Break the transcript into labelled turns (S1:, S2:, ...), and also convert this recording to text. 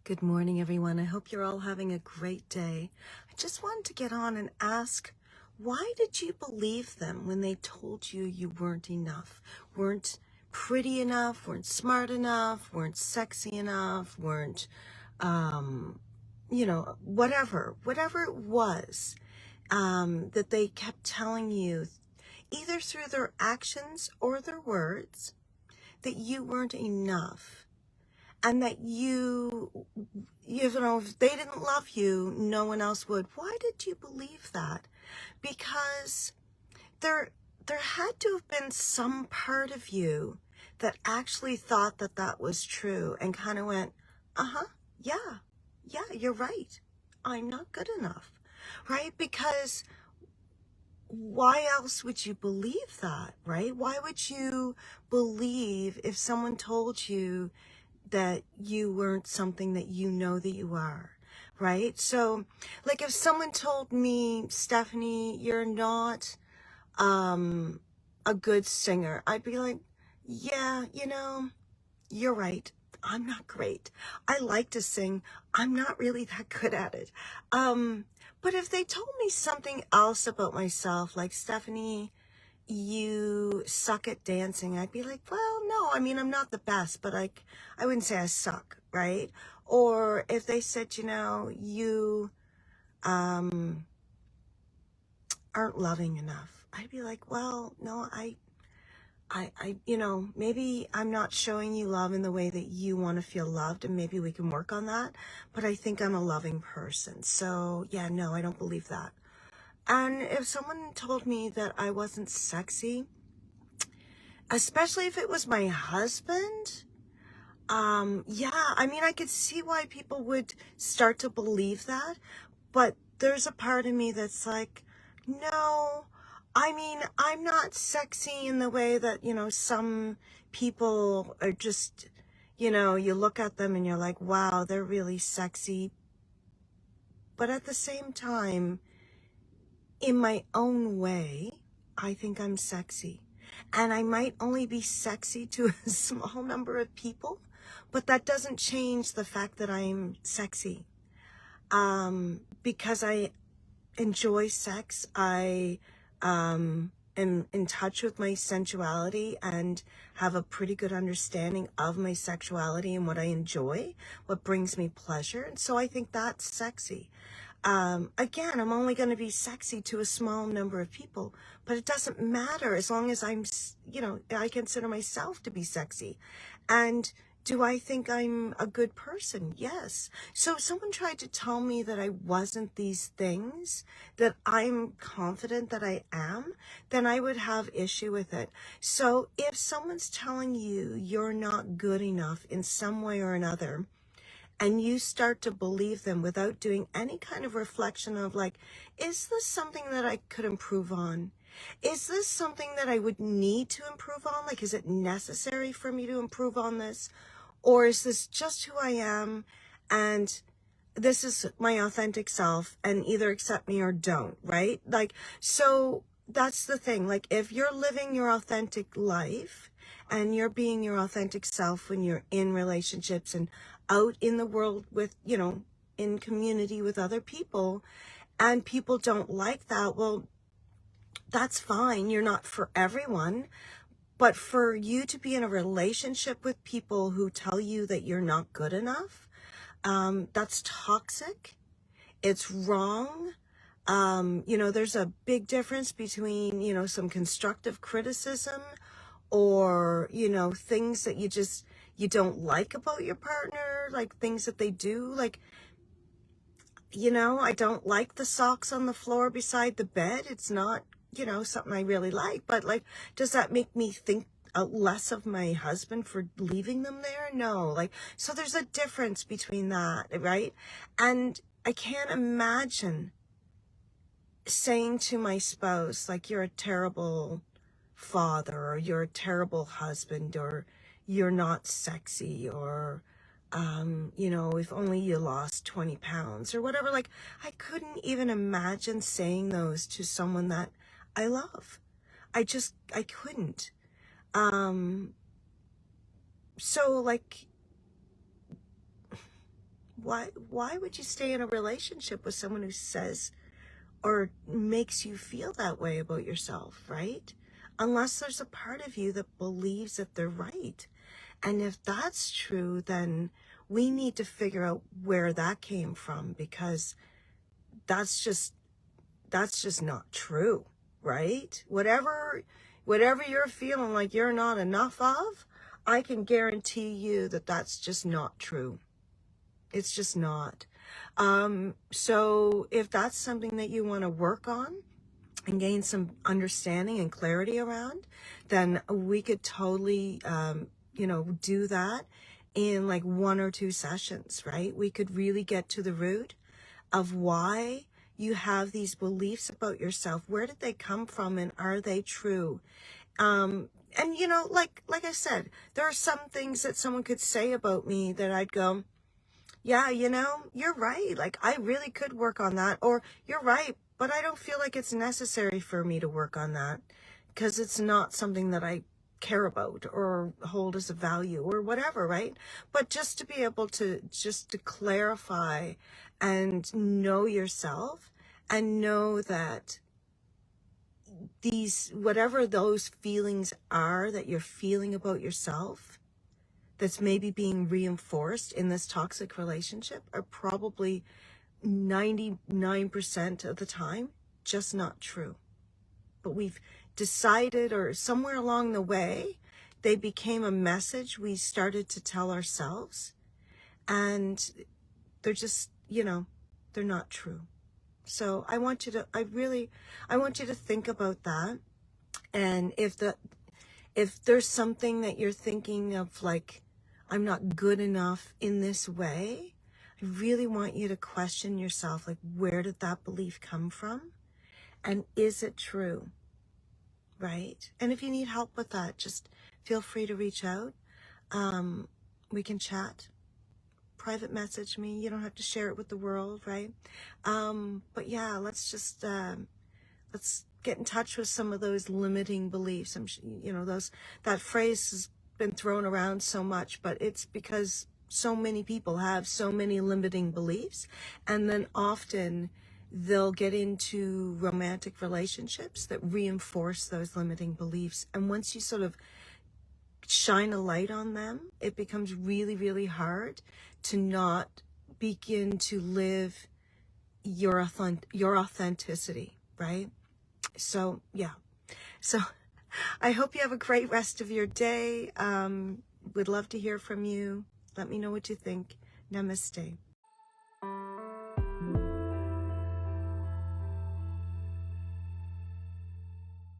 S1: Good morning, everyone. I hope you're all having a great day. I just wanted to get on and ask, why did you believe them when they told you you weren't enough, weren't pretty enough, weren't smart enough, weren't sexy enough, weren't, whatever it was that they kept telling you, either through their actions or their words, that you weren't enough? And that if they didn't love you, no one else would. Why did you believe that? Because there had to have been some part of you that actually thought that that was true and kind of went, yeah, you're right. I'm not good enough, right? Because why else would you believe that, right? Why would you believe if someone told you that you weren't something that you know that you are, right? So, like if someone told me, Stephanie, you're not a good singer, I'd be like, yeah, you're right. I'm not great. I like to sing. I'm not really that good at it. But if they told me something else about myself, like, Stephanie, you suck at dancing, I'd be like, well, no, I mean, I'm not the best, but I wouldn't say I suck, right? Or if they said, you aren't loving enough, I'd be like, well, no, maybe I'm not showing you love in the way that you want to feel loved, and maybe we can work on that, but I think I'm a loving person. So yeah, no, I don't believe that. And if someone told me that I wasn't sexy, especially if it was my husband, I mean, I could see why people would start to believe that, but there's a part of me that's like, no, I mean, I'm not sexy in the way that, some people are just, you look at them and you're like, wow, they're really sexy. But at the same time, in my own way, I think I'm sexy. And I might only be sexy to a small number of people, but that doesn't change the fact that I'm sexy. Because I enjoy sex, I am in touch with my sensuality and have a pretty good understanding of my sexuality and what I enjoy, what brings me pleasure. And so I think that's sexy. Again, I'm only going to be sexy to a small number of people, but it doesn't matter as long as I'm, I consider myself to be sexy. And do I think I'm a good person? Yes. So if someone tried to tell me that I wasn't these things, that I'm confident that I am, then I would have issue with it. So if someone's telling you you're not good enough in some way or another, and you start to believe them without doing any kind of reflection of like, is this something that I could improve on? Is this something that I would need to improve on? Like, is it necessary for me to improve on this? Or is this just who I am and this is my authentic self, and either accept me or don't, right? Like, so that's the thing. Like, if you're living your authentic life and you're being your authentic self when you're in relationships and out in the world with, in community with other people, and people don't like that, well, that's fine. You're not for everyone. But for you to be in a relationship with people who tell you that you're not good enough, that's toxic. It's wrong. There's a big difference between, some constructive criticism or, things that you don't like about your partner, like things that they do. Like, I don't like the socks on the floor beside the bed. It's not, something I really like, but like, does that make me think less of my husband for leaving them there? No. Like, so there's a difference between that, right? And I can't imagine saying to my spouse, like, you're a terrible father, or you're a terrible husband, or you're not sexy, or if only you lost 20 pounds or whatever. Like, I couldn't even imagine saying those to someone that I love. I couldn't. So like, why would you stay in a relationship with someone who says or makes you feel that way about yourself, right? Unless there's a part of you that believes that they're right. And if that's true, then we need to figure out where that came from, because that's just not true, right? Whatever you're feeling like you're not enough of, I can guarantee you that that's just not true. It's just not. So if that's something that you want to work on and gain some understanding and clarity around, then we could totally, do that in like 1 or 2 sessions, right? We could really get to the root of why you have these beliefs about yourself. Where did they come from, and are they true? And like I said, there are some things that someone could say about me that I'd go, yeah, you're right. Like, I really could work on that. Or, you're right, but I don't feel like it's necessary for me to work on that, because it's not something that I care about or hold as a value or whatever, right? But just to be able to clarify and know yourself, and know that whatever those feelings are that you're feeling about yourself, that's maybe being reinforced in this toxic relationship, are probably 99% of the time just not true. But we've decided, or somewhere along the way, they became a message we started to tell ourselves, and they're just, they're not true. So I want you to think about that. And if there's something that you're thinking of, like, I'm not good enough in this way, I really want you to question yourself, like, where did that belief come from? And is it true? Right? And if you need help with that, just feel free to reach out. We can chat. Private message me. You don't have to share it with the world, right? But yeah, let's get in touch with some of those limiting beliefs. That phrase has been thrown around so much, but it's because so many people have so many limiting beliefs, and then often they'll get into romantic relationships that reinforce those limiting beliefs. And once you sort of shine a light on them, it becomes really, really hard to not begin to live your authenticity, right? So, yeah. So I hope you have a great rest of your day. Would love to hear from you. Let me know what you think. Namaste.